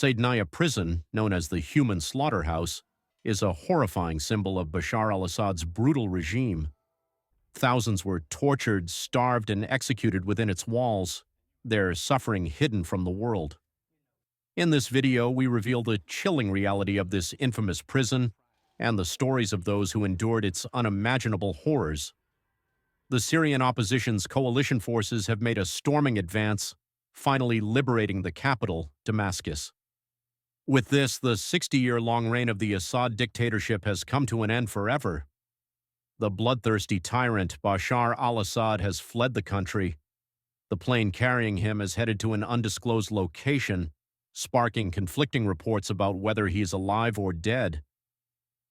Saydnaya prison, known as the human slaughterhouse, is a horrifying symbol of Bashar al-Assad's brutal regime. Thousands were tortured, starved, and executed within its walls, their suffering hidden from the world. In this video, we reveal the chilling reality of this infamous prison and the stories of those who endured its unimaginable horrors. The Syrian opposition's coalition forces have made a storming advance, finally liberating the capital, Damascus. With this, the 60-year-long reign of the Assad dictatorship has come to an end forever. The bloodthirsty tyrant Bashar al-Assad has fled the country. The plane carrying him is headed to an undisclosed location, sparking conflicting reports about whether he is alive or dead.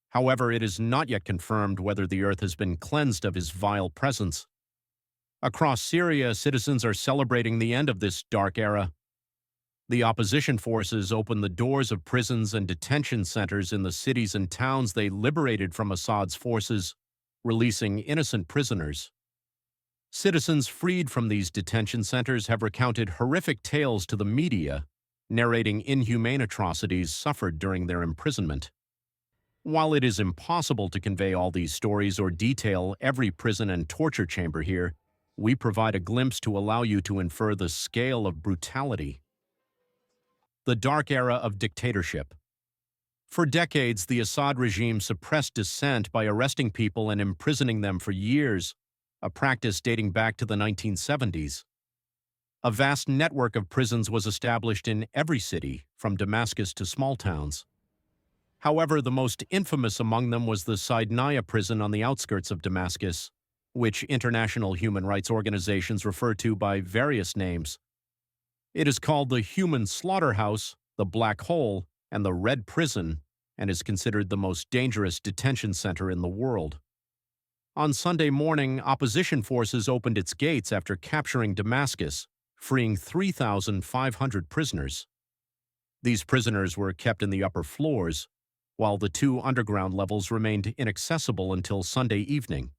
However, it is not yet confirmed whether the earth has been cleansed of his vile presence. Across Syria, citizens are celebrating the end of this dark era. The opposition forces opened the doors of prisons and detention centers in the cities and towns they liberated from Assad's forces, releasing innocent prisoners. Citizens freed from these detention centers have recounted horrific tales to the media, narrating inhumane atrocities suffered during their imprisonment. While it is impossible to convey all these stories or detail every prison and torture chamber here, we provide a glimpse to allow you to infer the scale of brutality. The dark era of dictatorship. For decades, the Assad regime suppressed dissent by arresting people and imprisoning them for years, a practice dating back to the 1970s. A vast network of prisons was established in every city, from Damascus to small towns. However, the most infamous among them was the Saydnaya prison on the outskirts of Damascus, which international human rights organizations refer to by various names. It is called the human slaughterhouse, the black hole, and the red prison, and is considered the most dangerous detention center in the world. On Sunday morning, opposition forces opened its gates after capturing Damascus, freeing 3,500 prisoners. These prisoners were kept in the upper floors, while the two underground levels remained inaccessible until Sunday evening.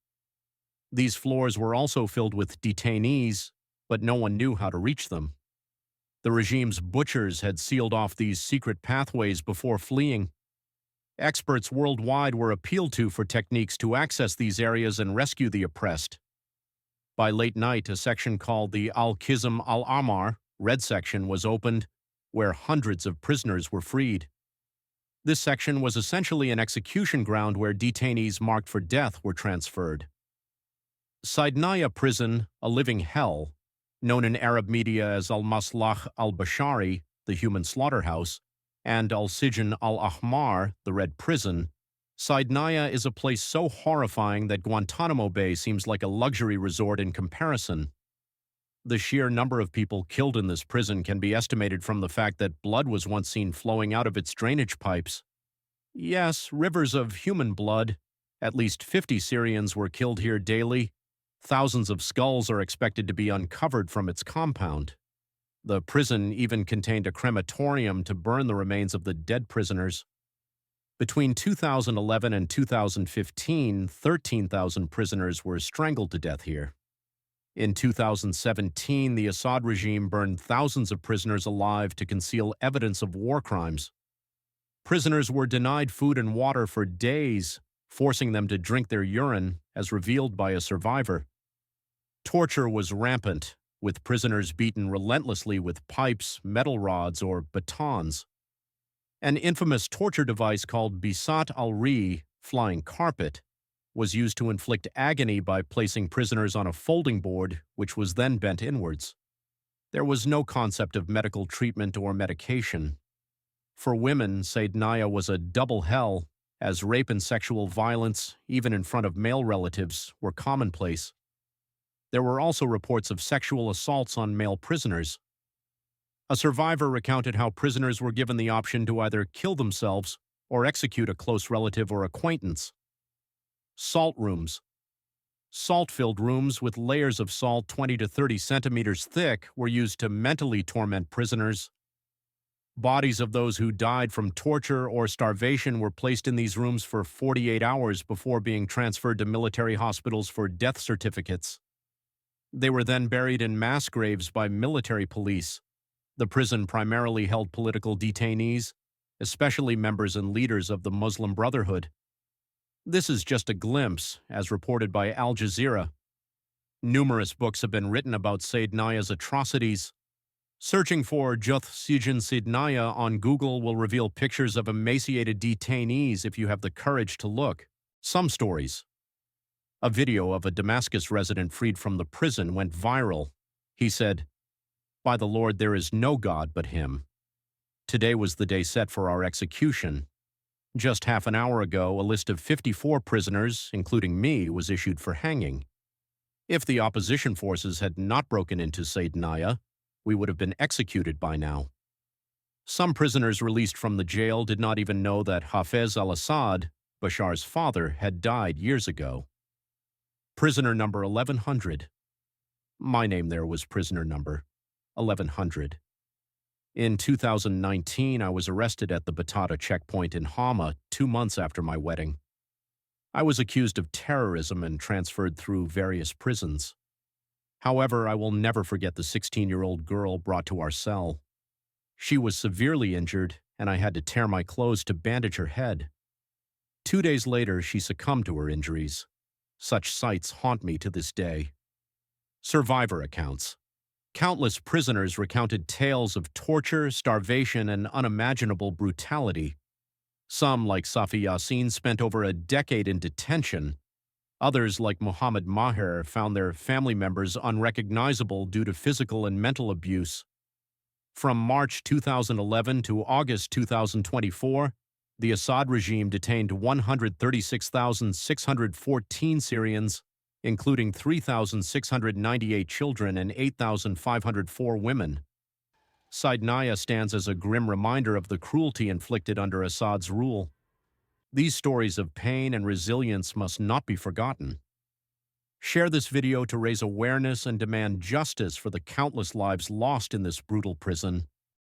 These floors were also filled with detainees, but no one knew how to reach them. The regime's butchers had sealed off these secret pathways before fleeing. Experts worldwide were appealed to for techniques to access these areas and rescue the oppressed. By late night, a section called the Al-Qism al-Ahmar, Red Section, was opened, where hundreds of prisoners were freed. This section was essentially an execution ground where detainees marked for death were transferred. Saydnaya prison, a living hell, known in Arab media as al-Maslakh al-Bashari, the human slaughterhouse, and al-Sijn al-Ahmar, the red prison, Saydnaya is a place so horrifying that Guantanamo Bay seems like a luxury resort in comparison. The sheer number of people killed in this prison can be estimated from the fact that blood was once seen flowing out of its drainage pipes. Yes, rivers of human blood. At least 50 Syrians were killed here daily. Thousands of skulls are expected to be uncovered from its compound. The prison even contained a crematorium to burn the remains of the dead prisoners. Between 2011 and 2015, 13,000 prisoners were strangled to death here. In 2017, the Assad regime burned thousands of prisoners alive to conceal evidence of war crimes. Prisoners were denied food and water for days, forcing them to drink their urine, as revealed by a survivor. Torture was rampant, with prisoners beaten relentlessly with pipes, metal rods, or batons. An infamous torture device called Bisat al-Ri, flying carpet, was used to inflict agony by placing prisoners on a folding board, which was then bent inwards. There was no concept of medical treatment or medication. For women, Saydnaya was a double hell, as rape and sexual violence, even in front of male relatives, were commonplace. There were also reports of sexual assaults on male prisoners. A survivor recounted how prisoners were given the option to either kill themselves or execute a close relative or acquaintance. Salt rooms. Salt-filled rooms with layers of salt 20 to 30 centimeters thick were used to mentally torment prisoners. Bodies of those who died from torture or starvation were placed in these rooms for 48 hours before being transferred to military hospitals for death certificates. They were then buried in mass graves by military police. The prison primarily held political detainees, especially members and leaders of the Muslim Brotherhood. This is just a glimpse, as reported by Al Jazeera. Numerous books have been written about Saidnaya's atrocities. Searching for Juth Sijin Saidnaya on Google will reveal pictures of emaciated detainees if you have the courage to look. Some stories. A video of a Damascus resident freed from the prison went viral. He said, "By the Lord, there is no God but Him. Today was the day set for our execution. Just half an hour ago, a list of 54 prisoners, including me, was issued for hanging. If the opposition forces had not broken into Saidnaya, we would have been executed by now." Some prisoners released from the jail did not even know that Hafez al-Assad, Bashar's father, had died years ago. Prisoner number 1100. My name there was prisoner number 1100. In 2019, I was arrested at the Batata checkpoint in Hama 2 months after my wedding. I was accused of terrorism and transferred through various prisons. However, I will never forget the 16-year-old girl brought to our cell. She was severely injured, and I had to tear my clothes to bandage her head. 2 days later, she succumbed to her injuries. Such sights haunt me to this day. Survivor accounts. Countless prisoners recounted tales of torture, starvation, and unimaginable brutality. Some, like Safi Yassin, spent over a decade in detention. Others, like Muhammad Maher, found their family members unrecognizable due to physical and mental abuse. From March 2011 to August 2024, the Assad regime detained 136,614 Syrians, including 3,698 children and 8,504 women. Saidnaya stands as a grim reminder of the cruelty inflicted under Assad's rule. These stories of pain and resilience must not be forgotten. Share this video to raise awareness and demand justice for the countless lives lost in this brutal prison.